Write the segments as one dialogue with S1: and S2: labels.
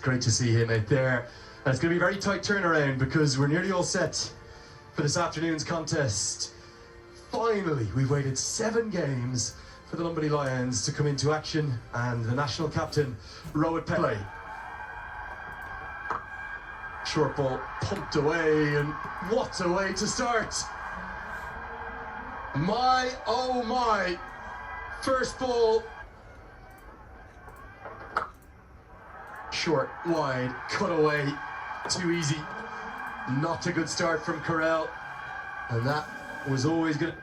S1: Great to see him out there. And it's going to be a very tight turnaround because we're nearly all set for this afternoon's contest. Finally, we've waited 7 games for the Lumley Lions to come into action, and the national captain, Rohit Pele. Short ball pumped away, and what a way to start! My, oh my, first ball. Short, wide, cut away, too easy. Not a good start from Carell, and that was always good.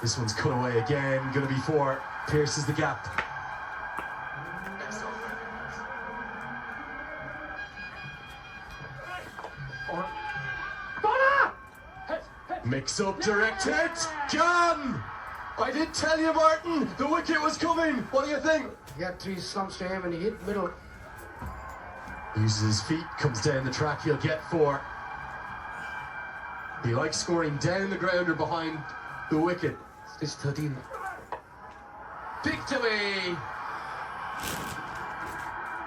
S1: This one's cut away again, gonna be 4, pierces the gap. Mix up, direct hit, John! I did tell you, Martin, the wicket was coming. What do you think?
S2: He got 3 slumps to him and he hit middle.
S1: Uses his feet, comes down the track, he'll get 4. He likes scoring down the ground or behind the wicket.
S2: It's 13.
S3: Picked away.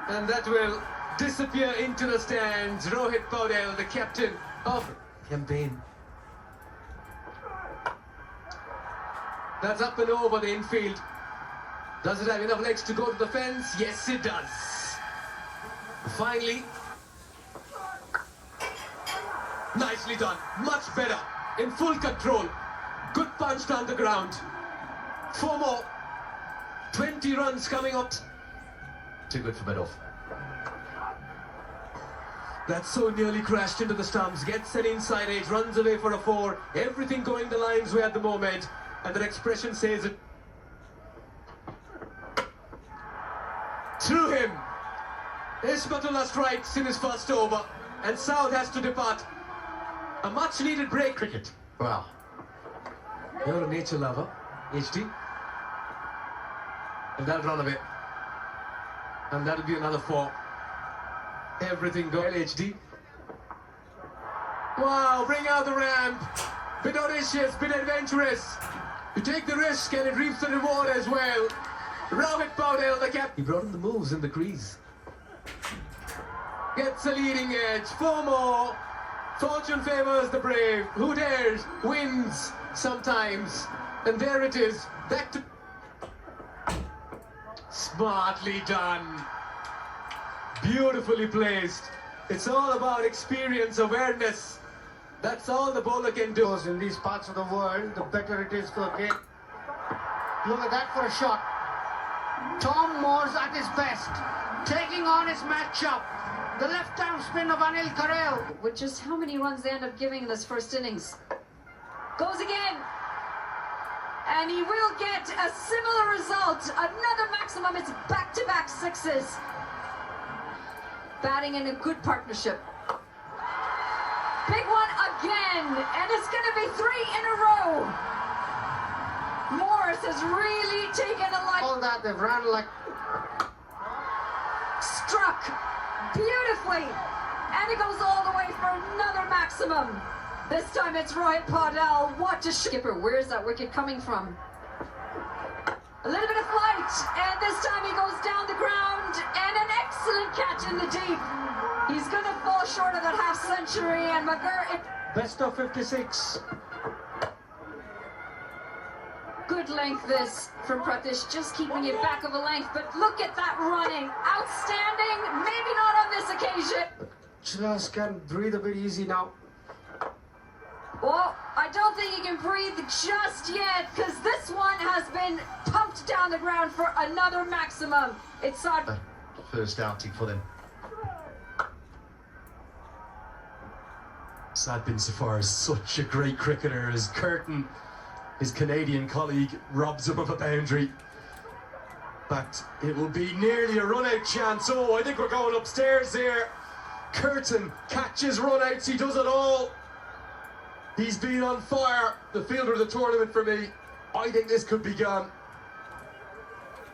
S3: And that will disappear into the stands. Rohit Paudel, the captain of campaign. That's up and over the infield. Does it have enough legs to go to the fence? Yes, it does. Finally. Nicely done. Much better. In full control. Good punch down the ground. 4 more. 20 runs coming up. Too good for mid-off. That so nearly crashed into the stumps. Gets an inside edge. Runs away for a 4. Everything going the Lions' way at the moment. And that expression says it. Through him. Ismatullah strikes in his first over. And South has to depart. A much needed break. Cricket.
S2: Wow.
S3: You're a nature lover, HD. And that'll run away. And that'll be another 4. Everything going, HD. Wow, bring out the ramp. Bit audacious, bit adventurous. You take the risk and it reaps the reward as well. Rohit Paudel, the captain. He brought in the moves in the crease. Gets a leading edge. 4 more. Fortune favors the brave. Who dares wins sometimes. And there it is. Back to... Smartly done. Beautifully placed. It's all about experience, awareness. That's all the bowler can do.
S2: In these parts of the world, the better it is for a game. Look at that for a shot. Tom Moore's at his best, taking on his matchup. The left-arm spin of Anil Karel.
S4: With just how many runs they end up giving in this first innings. Goes again. And he will get a similar result. Another maximum. It's back-to-back 6s. Batting in a good partnership. Big one again. And it's going to be 3 in a row. Morris has really taken a life.
S2: All that, they've run like...
S4: Struck beautifully. And it goes all the way for another maximum. This time it's Rohit Paudel. What a skipper. Where's that wicket coming from? A little bit of flight. And this time he goes down the ground. And an excellent catch in the deep. He's going to fall short of that half century. And McGurk...
S2: Best of 56.
S4: Good length this from Pratish, just keeping it back of a length, but look at that running. Outstanding, maybe not on this occasion.
S2: Just can breathe a bit easy now.
S4: Well, I don't think he can breathe just yet, because this one has been pumped down the ground for another maximum. It's Saad.
S5: First outing for them.
S1: Saad bin Safar is such a great cricketer as Curtin, his Canadian colleague, robs him of a boundary. But it will be nearly a run-out chance. Oh, I think we're going upstairs here. Curtin catches run-outs, he does it all. He's been on fire, the fielder of the tournament for me. I think this could be gone.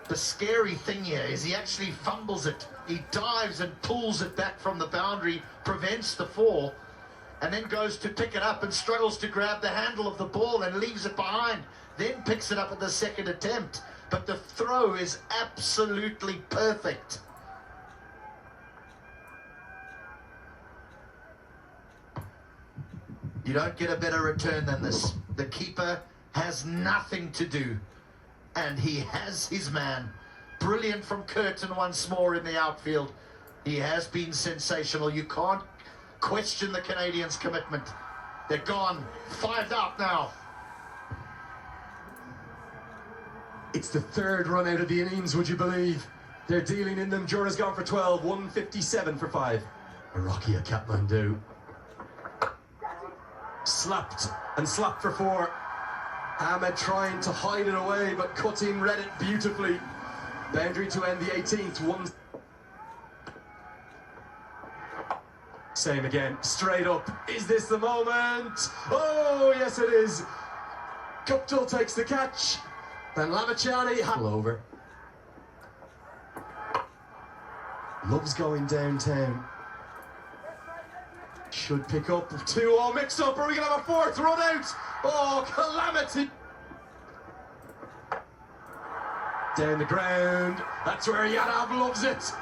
S5: The scary thing here is he actually fumbles it. He dives and pulls it back from the boundary, prevents the 4, and then goes to pick it up and struggles to grab the handle of the ball and leaves it behind. Then picks it up at the second attempt. but the throw is absolutely perfect. You don't get a better return than this. The keeper has nothing to do, and he has his man. Brilliant from Curtin once more in the outfield. He has been sensational. You can't question the Canadians' commitment. They're gone. 5 out now.
S1: It's the third run out of the innings, would you believe? They're dealing in them. Jorah's gone for 12, 157 for 5. Rocky at Kathmandu. Slapped and slapped for 4. Ahmed trying to hide it away, but Cutting read it beautifully. Boundary to end the 18th. One. Same again, straight up. Is this the moment? Oh, yes it is. Guptill takes the catch. Then Lamachani over. Loves going downtown. Should pick up 2-all mix up. Are we gonna have a 4th run out? Oh, calamity. Down the ground. That's where Yadav loves it.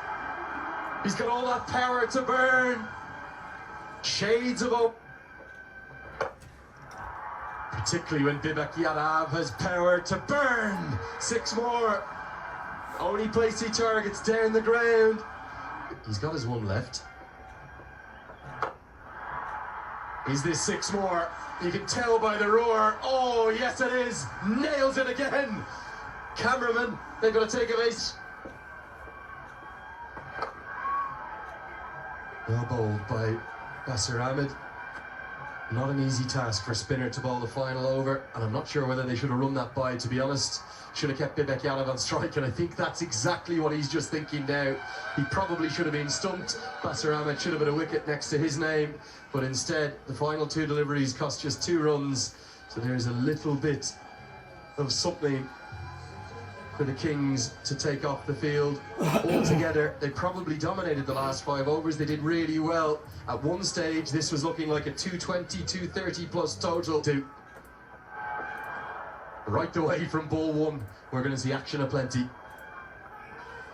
S1: He's got all that power to burn. Shades of up. Particularly when Bibak Yadav has power to burn. 6 more. Only place he targets down the ground. He's got his 1 left. Is this 6 more? You can tell by the roar. Oh, yes it is. Nails it again. Cameraman, they've got to take a base. Well bowled by Basir Ahmed. Not an easy task for Spinner to bowl the final over, and I'm not sure whether they should have run that by, to be honest. Should have kept Bibak Yadav on strike, and I think that's exactly what he's just thinking now. He probably should have been stumped. Basir Ahmed should have been a wicket next to his name, but instead the final 2 deliveries cost just 2 runs, so there's a little bit of something for the Kings to take off the field. Altogether, they probably dominated the last 5 overs. They did really well. At one stage, this was looking like a 220, 230 plus total. Right away from ball 1, we're going to see action aplenty.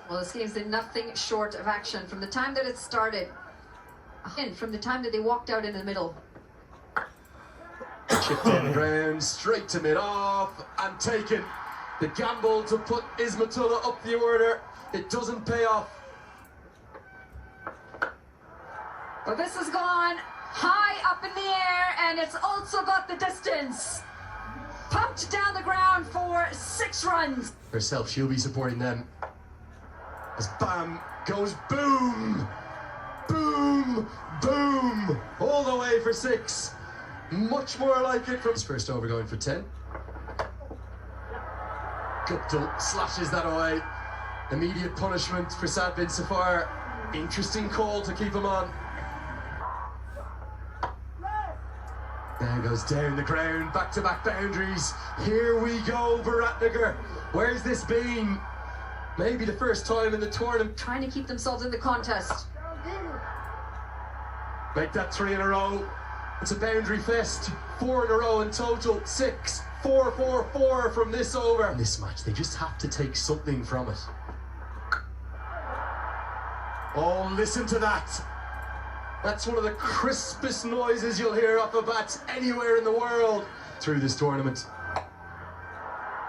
S4: Well, this game's been nothing short of action from the time that it started, and from the time that they walked out in the middle.
S1: Chipped down the ground, straight to mid-off, and taken. The gamble to put Ismatullah up the order, it doesn't pay off.
S4: But this has gone high up in the air, and it's also got the distance. Pumped down the ground for 6 runs.
S1: Herself, she'll be supporting them. As Bam goes boom, boom, boom, all the way for 6. Much more like it from his first over, going for 10. Guptill slashes that away. Immediate punishment for Sad bin Safar. Interesting call to keep him on. Now goes down the ground, back-to-back boundaries. Here we go, Viratnagar. Where's this been? Maybe the first time in the tournament.
S4: Trying to keep themselves in the contest.
S1: Make that 3 in a row. It's a boundary fest. 4 in a row in total. 6, 4, 4, 4 from this over. In this match, they just have to take something from it. Oh, listen to that. That's one of the crispest noises you'll hear off the bats anywhere in the world through this tournament.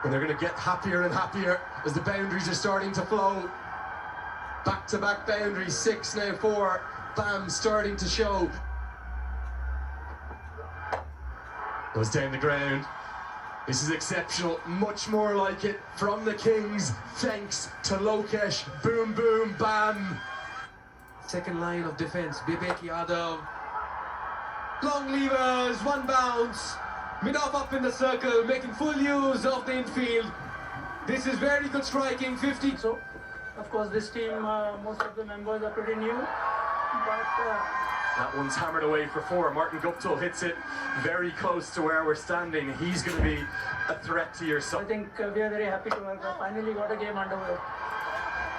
S1: And they're going to get happier and happier as the boundaries are starting to flow. Back-to-back boundaries, 6, now 4. Bam starting to show. Goes down the ground. This is exceptional. Much more like it from the Kings. Thanks to Lokesh. Boom, boom, bam.
S3: Second line of defense, Bibak Yadav. Long levers, 1 bounce. Mid-off up in the circle, making full use of the infield. This is very good striking, 50.
S6: So, of course, this team, most of the members are pretty new, but
S1: That one's hammered away for 4. Martin Guptill hits it very close to where we're standing. He's going to be a threat to your
S6: I
S1: side.
S6: think we are very happy to have finally got a game underway.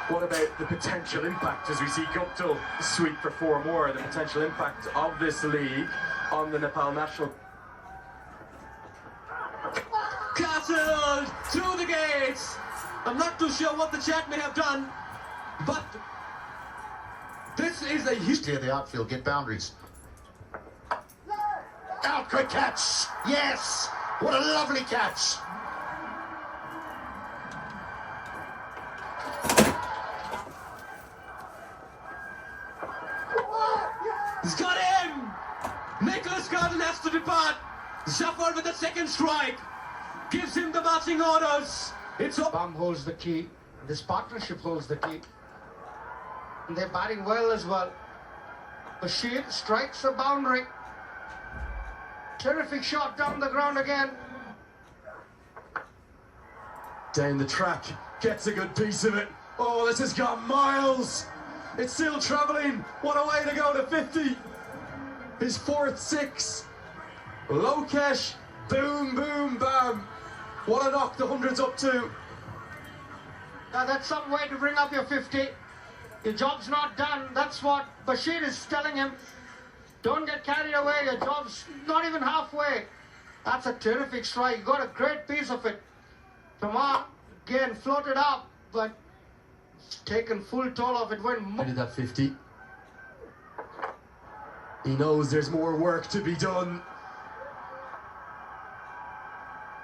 S1: What about the potential impact as we see Guptill sweep for 4 more? The potential impact of this league on the Nepal national.
S3: Castled through the gates. I'm not too sure what the chat may have done, but this is a huge...
S5: Clear the outfield, get boundaries. Out, quick catch! Yes! What a lovely catch!
S3: He's got him! Nicholas Gordon has to depart. Shuffled with the second strike. Gives him the marching orders. It's up.
S2: Bum holds the key. This partnership holds the key. And they're batting well as well. Bashir strikes a boundary. Terrific shot down the ground again.
S1: Down the track, gets a good piece of it. Oh, this has gone miles. It's still travelling. What a way to go to 50. His fourth six. Lokesh, boom, boom, bam. What a knock the hundred's up to.
S2: Now that's some way to bring up your 50. Your job's not done. That's what Bashir is telling him. Don't get carried away. Your job's not even halfway. That's a terrific strike. You got a great piece of it. Tamar again floated up, but taken full toll of it. Went
S1: Did that 50. He knows there's more work to be done.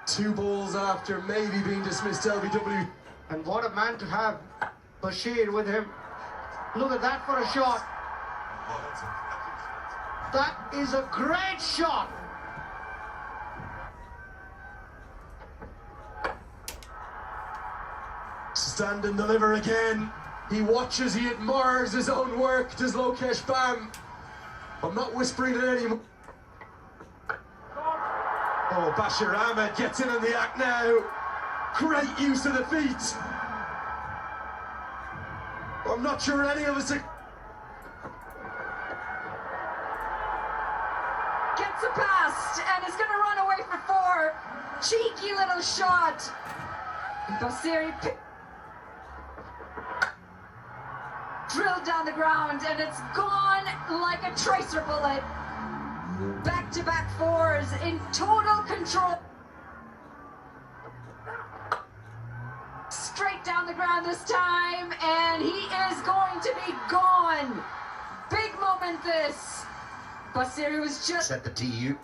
S1: 2 balls after maybe being dismissed LBW.
S2: And what a man to have, Bashir with him. Look at that for a shot. That is a great shot.
S1: Stand and deliver again. He watches, he admires his own work. Does Lokesh Bam. I'm not whispering it anymore. Oh, Bashir Ahmed gets in on the act now. Great use of the feet. I'm not sure any of us are...
S4: Gets a pass and is going to run away for 4. Cheeky little shot. Basiri drilled down the ground and it's gone like a tracer bullet. Back-to-back 4s in total control. Straight down the ground this time, and he is going to be gone. Big moment this. Basiri was just
S5: At the TU.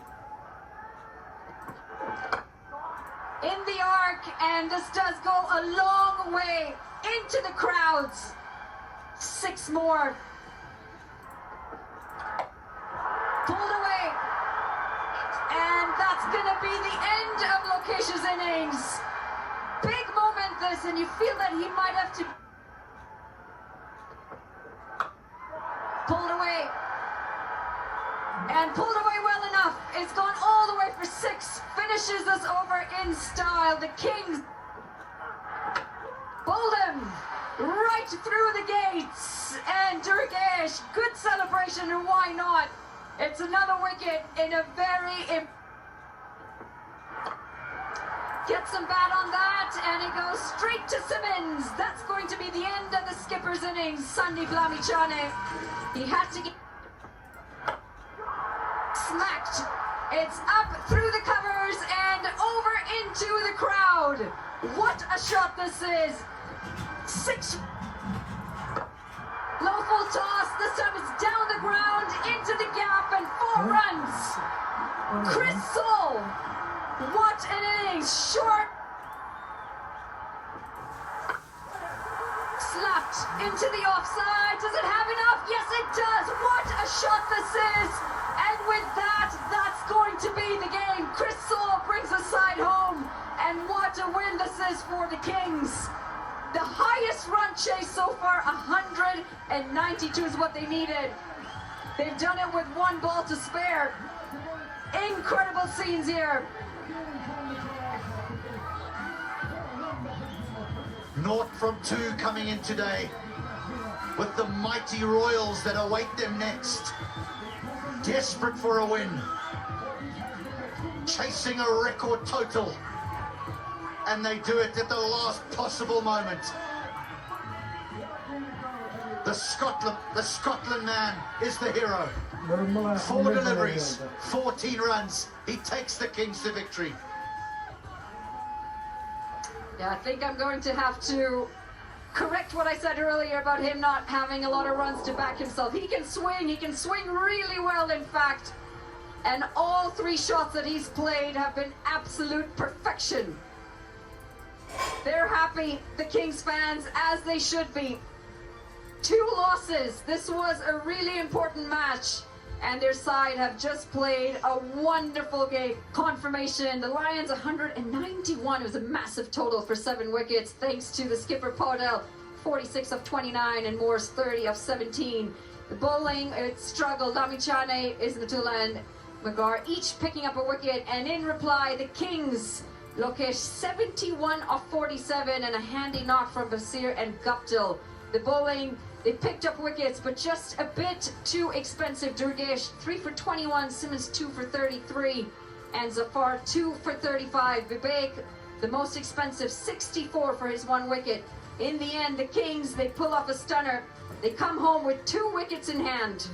S4: in the arc, and this does go a long way into the crowds. 6 more. Pulled away. And that's going to be the end of Lokesh's innings. Big moment this, and you feel that he might have to... Pulled away. And pulled away well enough. It's gone all the way for 6. Finishes this over in style. The Kings bowled him right through the gates. And Durgesh, good celebration, and why not? It's another wicket in a very... Gets some bat on that, and it goes straight to Simmons. That's going to be the end of the skipper's innings. Sandeep Lamichhane. He had to get smacked. It's up through the covers and over into the crowd. What a shot this is. 6. Low full toss. This time it's down the ground into the gap and 4 runs. Chris Soul. What an innings. Short. Slapped into the offside. Does it have enough? Yes, it does. What a shot this is. And with that, that's going to be the game. Chris Soul brings the side home. And what a win this is for the Kings. The highest run chase so far, 192 is what they needed. They've done it with 1 ball to spare. Incredible scenes here.
S5: Naught from 2 coming in today, with the mighty Royals that await them next. Desperate for a win, chasing a record total, and they do it at the last possible moment. The Scotland man is the hero. 4 deliveries, 14 runs. He takes the Kings to victory.
S4: Yeah, I think I'm going to have to correct what I said earlier about him not having a lot of runs to back himself. He can swing really well, in fact. And all 3 shots that he's played have been absolute perfection. They're happy, the Kings fans, as they should be. 2 losses. This was a really important match. And their side have just played a wonderful game. Confirmation, the Lions 191. It was a massive total for 7 wickets, thanks to the skipper Podell, 46 of 29, and Morris 30 of 17. The bowling, it struggled. Lamichane, Ismatullah and Magar each picking up a wicket. And in reply, the Kings, Lokesh 71 of 47, and a handy knock from Basir and Guptill. The bowling, they picked up wickets, but just a bit too expensive. Durgesh 3 for 21, Simmons 2 for 33, and Zafar 2 for 35. Vivek, the most expensive, 64 for his 1 wicket. In the end, the Kings, they pull off a stunner. They come home with 2 wickets in hand.